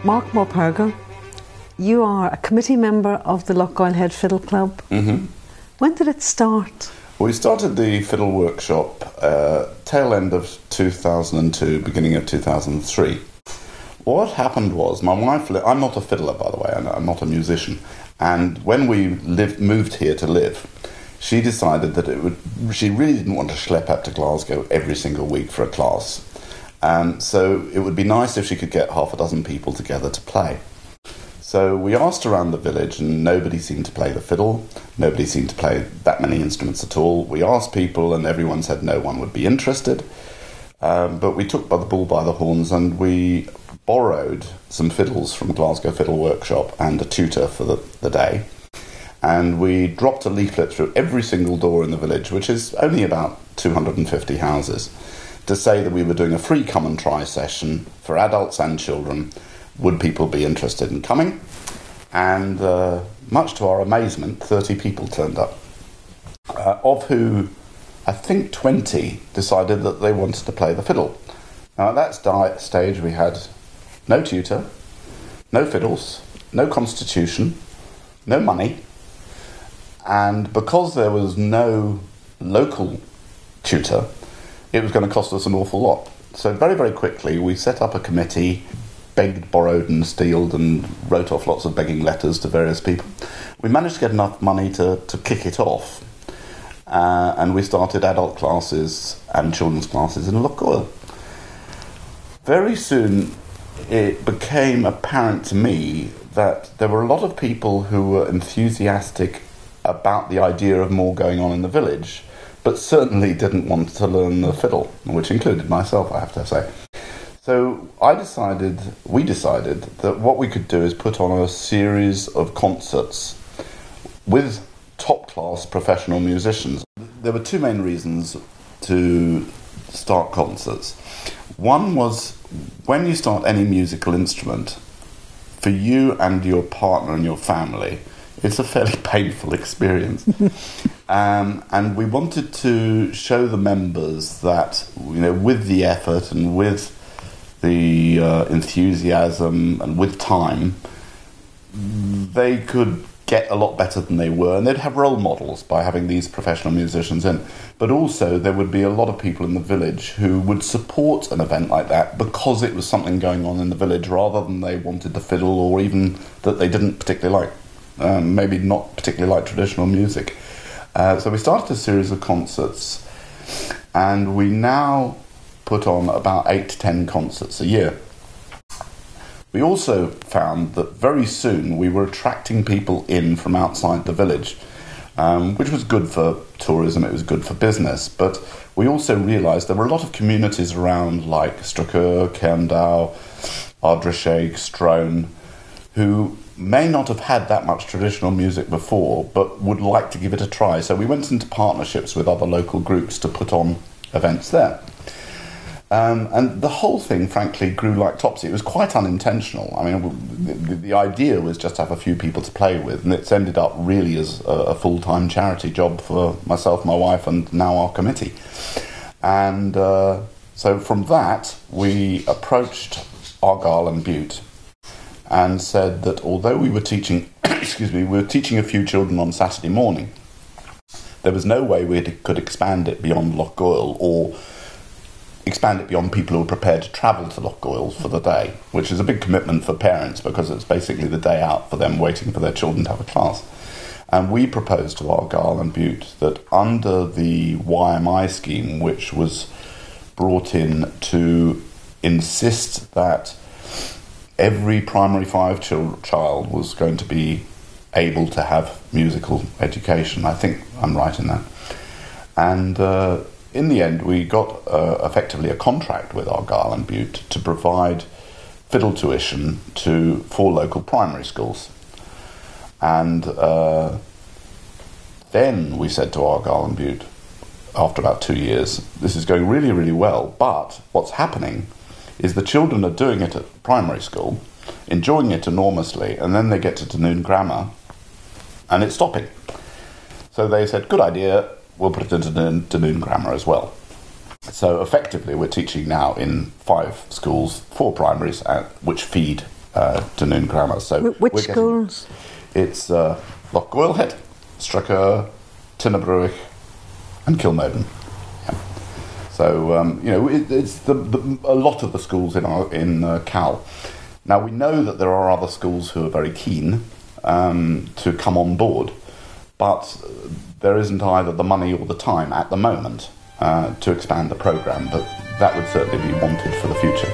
Mark Morpurgo, you are a committee member of the Lochgoilhead Fiddle Club. Mm-hmm. When did it start? We started the fiddle workshop tail end of 2002, beginning of 2003. What happened was, my wife, I'm not a fiddler by the way, I'm not a musician, and when we moved here to live, she decided that she really didn't want to schlep up to Glasgow every single week for a class. So it would be nice if she could get half a dozen people together to play. So we asked around the village and nobody seemed to play the fiddle. Nobody seemed to play that many instruments at all. We asked people and everyone said no one would be interested. But we took the bull by the horns and we borrowed some fiddles from Glasgow Fiddle Workshop and a tutor for the day. And we dropped a leaflet through every single door in the village, which is only about 250 houses, to say that we were doing a free come and try session for adults and children. Would people be interested in coming? And much to our amazement, 30 people turned up, of who I think 20 decided that they wanted to play the fiddle. Now at that stage we had no tutor, no fiddles, no constitution, no money, and because there was no local tutor, it was going to cost us an awful lot. So very, very quickly we set up a committee, begged, borrowed and stealed and wrote off lots of begging letters to various people. We managed to get enough money to kick it off, and we started adult classes and children's classes in Lochgoilhead. Very soon it became apparent to me that there were a lot of people who were enthusiastic about the idea of more going on in the village, but certainly didn't want to learn the fiddle, which included myself, I have to say. So we decided that what we could do is put on a series of concerts with top-class professional musicians. There were two main reasons to start concerts. One was, when you start any musical instrument, for you and your partner and your family, it's a fairly painful experience. And we wanted to show the members that, with the effort and with the enthusiasm and with time, they could get a lot better than they were, and they'd have role models by having these professional musicians in. But also there would be a lot of people in the village who would support an event like that because it was something going on in the village, rather than they wanted the fiddle, or even that they didn't particularly like, maybe not particularly like traditional music. So we started a series of concerts, and we now put on about 8 to 10 concerts a year. We also found that very soon we were attracting people in from outside the village, which was good for tourism, it was good for business, but we also realised there were a lot of communities around, like Strucker, Cairndow, Ardrishaig, Strone, who may not have had that much traditional music before, but would like to give it a try. So we went into partnerships with other local groups to put on events there. And the whole thing, frankly, grew like topsy. It was quite unintentional. I mean, the idea was just to have a few people to play with, and it's ended up really as a full-time charity job for myself, my wife, and now our committee. And so from that, we approached Argyll and Bute and said that although we were teaching, we were teaching a few children on Saturday morning, there was no way we could expand it beyond Lochgoilhead, or expand it beyond people who were prepared to travel to Lochgoilhead for the day, which is a big commitment for parents because it's basically the day out for them waiting for their children to have a class. And we proposed to Argyll and Bute that under the YMI scheme, which was brought in to insist that every primary 5 child was going to be able to have musical education. I think I'm right in that. And in the end, we got effectively a contract with Argyll and Bute to provide fiddle tuition to 4 local primary schools. And then we said to Argyll and Bute, after about 2 years, this is going really, really well, but what's happening is the children are doing it at primary school, enjoying it enormously, and then they get to Dunoon Grammar, and it's stopping. So they said, good idea, we'll put it into Dunoon Grammar as well. So effectively we're teaching now in 5 schools, 4 primaries, which feed Dunoon grammar. So which schools? It's Lochgoilhead, Strucker, Tinnerbruich, and Kilmaden. Yeah. So it's a lot of the schools in Cal. Now we know that there are other schools who are very keen to come on board, but there isn't either the money or the time at the moment to expand the programme, but that would certainly be wanted for the future.